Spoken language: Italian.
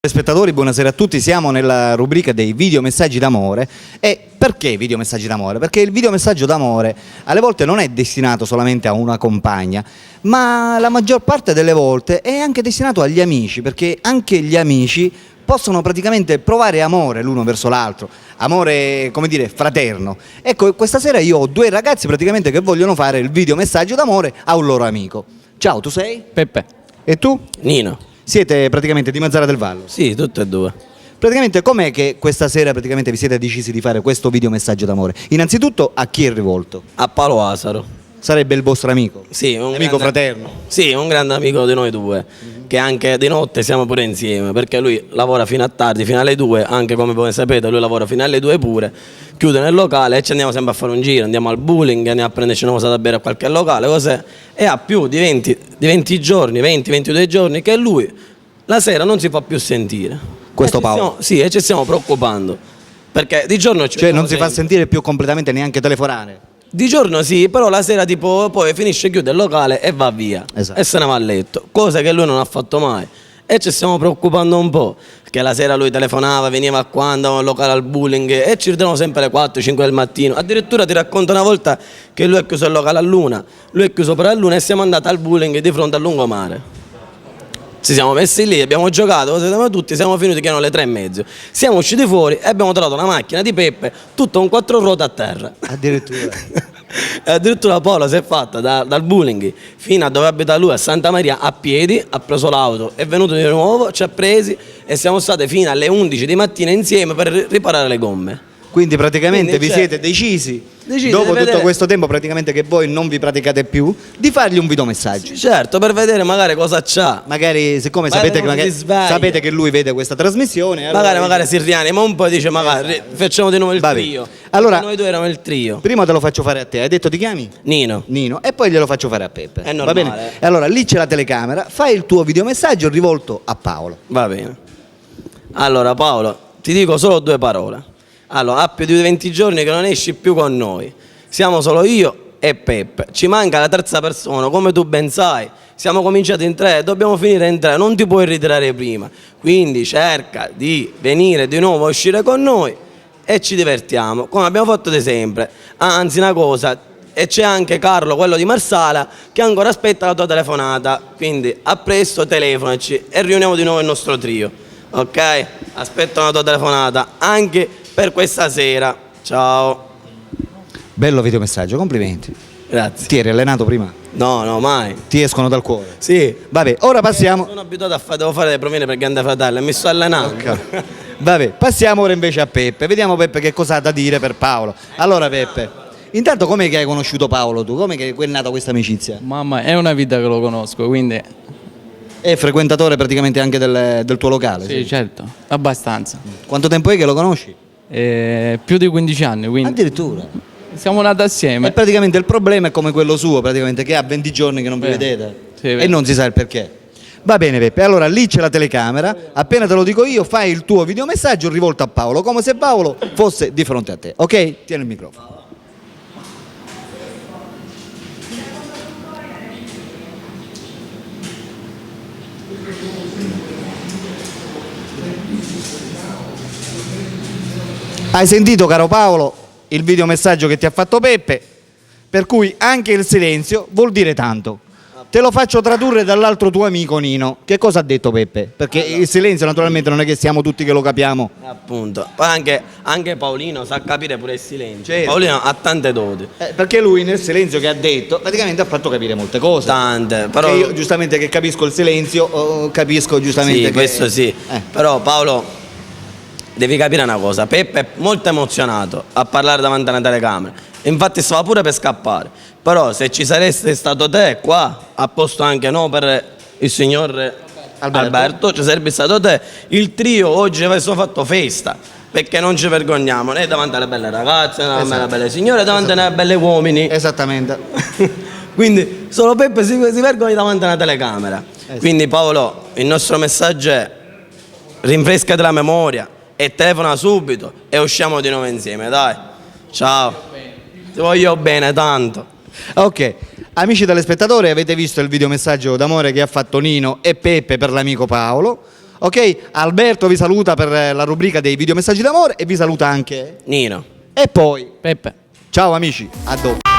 Spettatori, buonasera a tutti, siamo nella rubrica dei videomessaggi d'amore. E perché videomessaggi d'amore? Perché il videomessaggio d'amore alle volte non è destinato solamente a una compagna, ma la maggior parte delle volte è anche destinato agli amici, perché anche gli amici possono praticamente provare amore l'uno verso l'altro, amore, come dire, fraterno. Ecco, questa sera io ho due ragazzi praticamente che vogliono fare il videomessaggio d'amore a un loro amico. Ciao, tu sei? Peppe. E tu? Nino. Siete praticamente di Mazara del Vallo? Sì, tutte e due. Praticamente com'è che questa sera praticamente vi siete decisi di fare questo videomessaggio d'amore? Innanzitutto a chi è rivolto? A Paolo Asaro. Sarebbe il vostro amico? Sì, un amico grande, fraterno? Sì, un grande amico di noi due, che anche di notte siamo pure insieme, perché lui lavora fino a tardi, fino alle 2, anche come voi sapete lui lavora fino alle 2 pure, chiude nel locale e ci andiamo sempre a fare un giro, andiamo al bowling, andiamo a prenderci una cosa da bere a qualche locale, cos'è? E ha più di 20 giorni, 20-22 giorni che lui la sera non si fa più sentire. Questo Paolo? Sì, e ci stiamo preoccupando, perché di giorno ci Cioè non si vediamo fa sentire più completamente neanche telefonare? Di giorno sì, però la sera tipo poi finisce, chiude il locale e va via. Esatto. E se ne va a letto, cosa che lui non ha fatto mai. E ci stiamo preoccupando un po', perché la sera lui telefonava, veniva qua, andava al locale al bowling e ci ridevano sempre alle 4-5 del mattino. Addirittura ti racconto una volta che lui è chiuso il locale a luna, lui è chiuso per la luna e siamo andati al bowling di fronte al lungomare. Ci siamo messi lì, abbiamo giocato, siamo tutti, siamo finiti che erano le 3:30. Siamo usciti fuori e abbiamo trovato una macchina di Peppe, tutta un 4 ruote a terra. Addirittura? E addirittura Paolo si è fatta dal bowling fino a dove abita lui, a Santa Maria, a piedi, ha preso l'auto, è venuto di nuovo, ci ha presi e siamo stati fino alle 11 di mattina insieme per riparare le gomme. Quindi praticamente Quindi vi siete decisi, dopo di tutto vedere- questo tempo praticamente che voi non vi praticate più, di fargli un videomessaggio. Certo, per vedere magari cosa c'ha. Magari, siccome Magari sapete, non si sveglia. sapete che lui vede questa trasmissione, allora Magari si rianima un po' e dice magari facciamo di nuovo il Va bene. trio. Allora- Noi due eravamo il trio. prima te lo faccio fare a te. Hai detto ti chiami? Nino. Nino, e poi glielo faccio fare a Peppe. È Va normale. bene? E allora lì c'è la telecamera, fai il tuo videomessaggio rivolto a Paolo. Va bene. Allora Paolo, ti dico solo due parole. Allora, ha più di 20 giorni che non esci più con noi. Siamo solo io e Peppe. Ci manca la terza persona, come tu ben sai. Siamo cominciati in 3, dobbiamo finire in 3, non ti puoi ritirare prima. Quindi cerca di venire di nuovo a uscire con noi e ci divertiamo, come abbiamo fatto di sempre. Anzi, una cosa, e c'è anche Carlo, quello di Marsala, che ancora aspetta la tua telefonata. Quindi a presto, telefonaci e riuniamo di nuovo il nostro trio. Ok? Aspetto una tua telefonata anche per questa sera. Ciao. Bello videomessaggio, complimenti. Grazie. Ti eri allenato prima? No, mai. Ti escono dal cuore? Sì. Vabbè, ora passiamo. Sono abituato a fare, devo fare le provine per Grande Fratello e mi sto allenando. Vabbè, passiamo ora invece a Peppe. Vediamo Peppe che cosa ha da dire per Paolo. Allora Peppe, intanto com'è che hai conosciuto Paolo tu? Com'è che è nata questa amicizia? Mamma, è una vita che lo conosco, quindi È frequentatore praticamente anche del tuo locale? sì, certo, abbastanza. Quanto tempo è che lo conosci? Più di 15 anni, quindi Addirittura. siamo nati E assieme. praticamente il problema è come quello suo, praticamente, che ha 20 giorni che non vi vedete. Sì, è E vero. non si sa il perché. Va bene Peppe, allora lì c'è la telecamera, appena te lo dico io fai il tuo videomessaggio rivolto a Paolo, come se Paolo fosse di fronte a te, ok? Tieni il microfono. Hai sentito, caro Paolo, il videomessaggio che ti ha fatto Peppe, per cui anche il silenzio vuol dire tanto. Te lo faccio tradurre dall'altro tuo amico Nino. Che cosa ha detto Peppe? Perché il silenzio naturalmente non è che siamo tutti che lo capiamo. Appunto. Poi anche Paolino sa capire pure il silenzio. Certo. Paolino ha tante doti. Perché lui nel silenzio che ha detto praticamente ha fatto capire molte cose. Tante. Però Che io giustamente che capisco il silenzio, capisco giustamente sì, che... questo sì. Eh. Però Paolo, devi capire una cosa. Peppe è molto emozionato a parlare davanti alla telecamera. Infatti stava pure per scappare. Però se ci sareste stato te qua, a posto anche no per il signor Alberto, ci sarebbe stato te, il trio oggi avessimo fatto festa. Perché non ci vergogniamo né davanti alle belle ragazze, né davanti alle belle signore, davanti alle belle uomini. Esattamente. Quindi solo Peppe si vergogna davanti alla telecamera. Quindi Paolo, il nostro messaggio è: rinfrescati la memoria e telefona subito e usciamo di nuovo insieme, dai. Ciao. Ti voglio bene tanto. Ok, amici telespettatori, avete visto il videomessaggio d'amore che ha fatto Nino e Peppe per l'amico Paolo. Ok? Alberto vi saluta per la rubrica dei videomessaggi d'amore e vi saluta anche. Nino. E poi, Peppe. ciao amici, a dopo.